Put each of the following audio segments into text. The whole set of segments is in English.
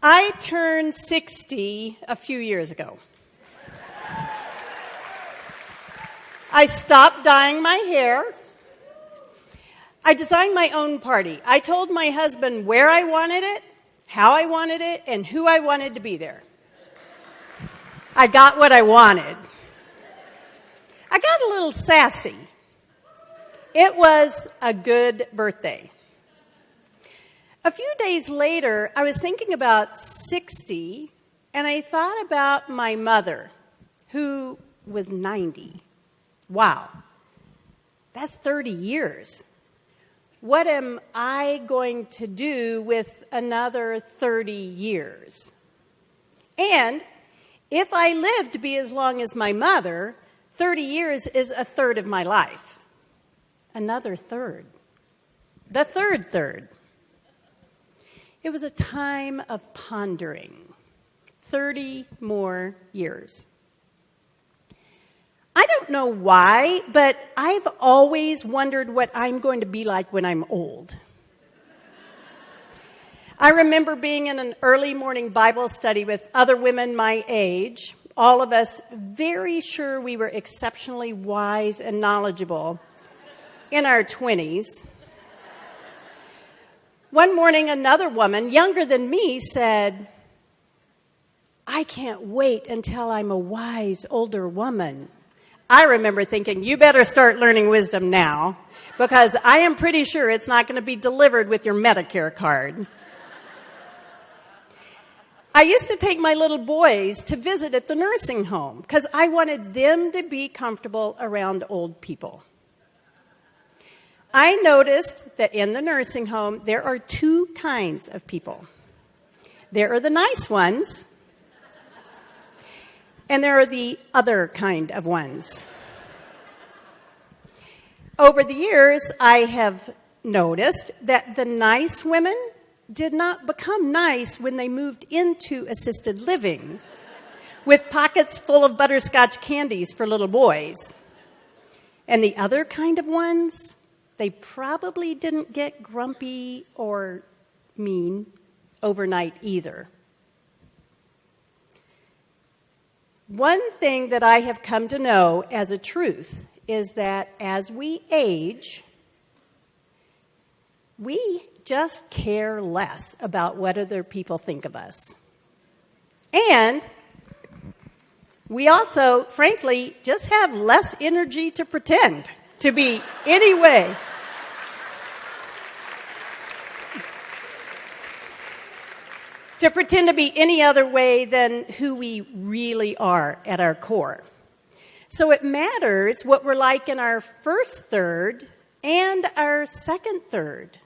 I turned 60 a few years ago. I stopped dyeing my hair. I designed my own party. I told my husband where I wanted it, how I wanted it, and who I wanted to be there. I got what I wanted. I got a little sassy. It was a good birthday. A few days later, I was thinking about 60, and I thought about my mother, who was 90. Wow, that's 30 years. What am I going to do with another 30 years? And if I live to be as long as my mother, 30 years is a third of my life. Another third. The third. It was a time of pondering. 30 more years. I don't know why, but I've always wondered what I'm going to be like when I'm old. I remember being in an early morning Bible study with other women my age, all of us very sure we were exceptionally wise and knowledgeable in our 20s. One morning, another woman, younger than me, said, "I can't wait until I'm a wise older woman." I remember thinking, you better start learning wisdom now, because I am pretty sure it's not going to be delivered with your Medicare card. I used to take my little boys to visit at the nursing home because I wanted them to be comfortable around old people. I noticed that in the nursing home, there are two kinds of people. There are the nice ones, and there are the other kind of ones. Over the years, I have noticed that the nice women did not become nice when they moved into assisted living with pockets full of butterscotch candies for little boys. And the other kind of ones, they probably didn't get grumpy or mean overnight either. One thing that I have come to know as a truth is that as we age, we just care less about what other people think of us. And we also, frankly, just have less energy to pretend to be any way. To pretend to be any other way than who we really are at our core. So it matters what we're like in our first third and our second third.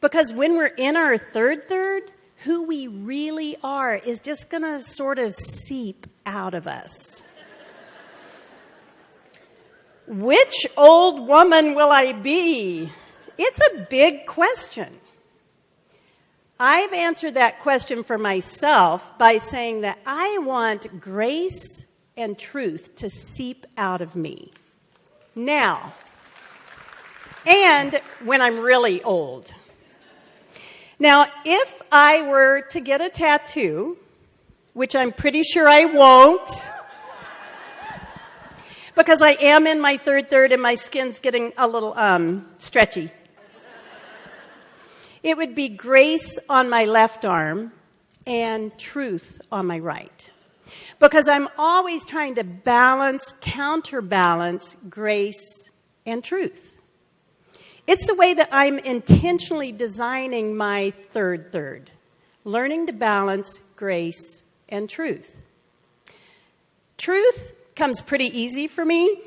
Because when we're in our third, who we really are is just going to sort of seep out of us. Which old woman will I be? It's a big question. I've answered that question for myself by saying that I want grace and truth to seep out of me now and when I'm really old. Now, if I were to get a tattoo, which I'm pretty sure I won't, because I am in my third and my skin's getting a little stretchy. It would be grace on my left arm and truth on my right. Because I'm always trying to counterbalance grace and truth. It's the way that I'm intentionally designing my third, learning to balance grace and truth. Truth comes pretty easy for me.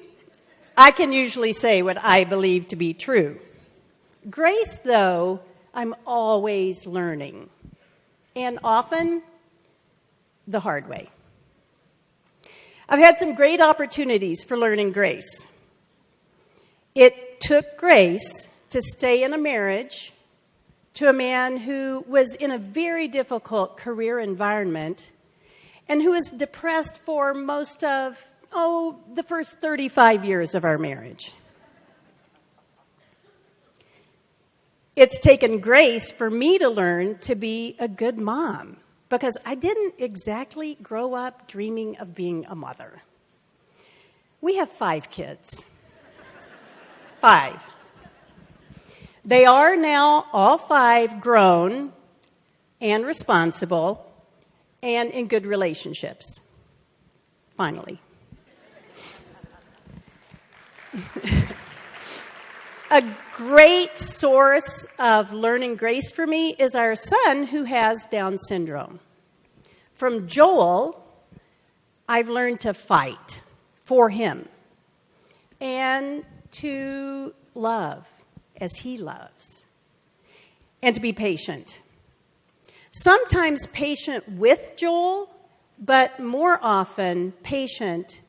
I can usually say what I believe to be true. Grace, though, I'm always learning, and often the hard way. I've had some great opportunities for learning grace. It took grace to stay in a marriage to a man who was in a very difficult career environment and who was depressed for most of, the first 35 years of our marriage. It's taken grace for me to learn to be a good mom because I didn't exactly grow up dreaming of being a mother. We have 5 kids. 5. They are now all 5 grown and responsible and in good relationships. Finally. A great source of learning grace for me is our son who has Down syndrome. From Joel, I've learned to fight for him and to love as he loves and to be patient. Sometimes patient with Joel, but more often patient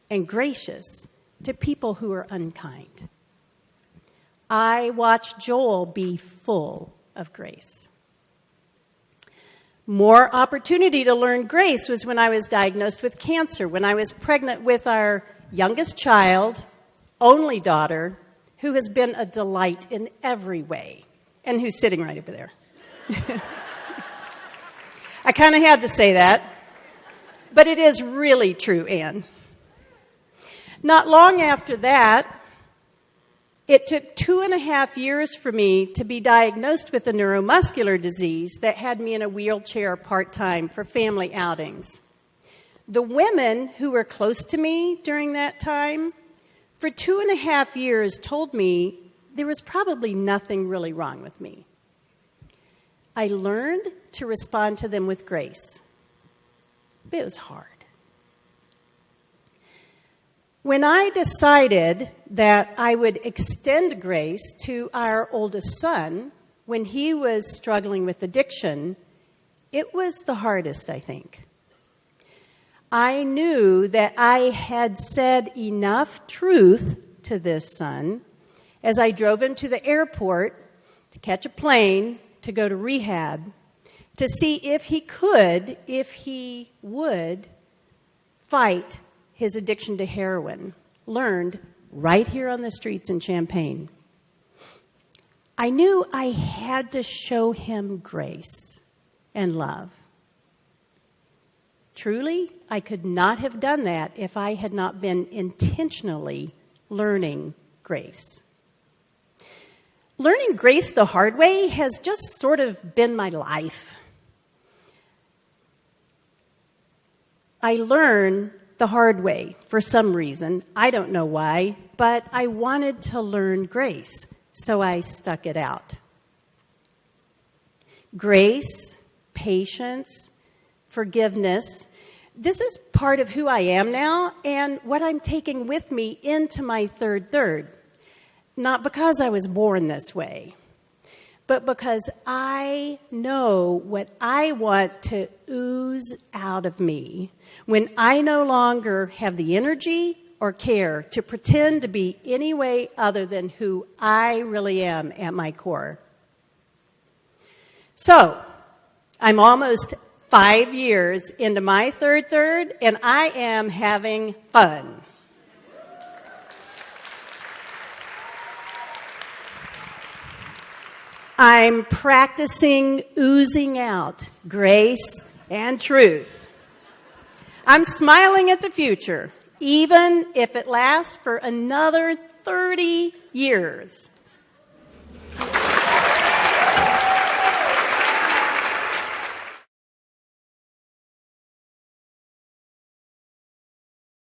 and gracious to people who are unkind. I watched Joel be full of grace. More opportunity to learn grace was when I was diagnosed with cancer, when I was pregnant with our youngest child, only daughter, who has been a delight in every way, and who's sitting right over there. I kind of had to say that, but it is really true, Anne. Not long after that, it took 2.5 years for me to be diagnosed with a neuromuscular disease that had me in a wheelchair part-time for family outings. The women who were close to me during that time, for 2.5 years, told me there was probably nothing really wrong with me. I learned to respond to them with grace, but it was hard. When I decided that I would extend grace to our oldest son when he was struggling with addiction, it was the hardest, I think. I knew that I had said enough truth to this son as I drove him to the airport to catch a plane to go to rehab to see if he would fight his addiction to heroin, learned right here on the streets in Champaign. I knew I had to show him grace and love. Truly, I could not have done that if I had not been intentionally learning grace. Learning grace the hard way has just sort of been my life. I learn the hard way for some reason. I don't know why, but I wanted to learn grace, so I stuck it out. Grace, patience, forgiveness. This is part of who I am now and what I'm taking with me into my third. Not because I was born this way, but because I know what I want to ooze out of me when I no longer have the energy or care to pretend to be any way other than who I really am at my core. So, I'm almost 5 years into my third, and I am having fun. I'm practicing oozing out grace and truth. I'm smiling at the future, even if it lasts for another 30 years.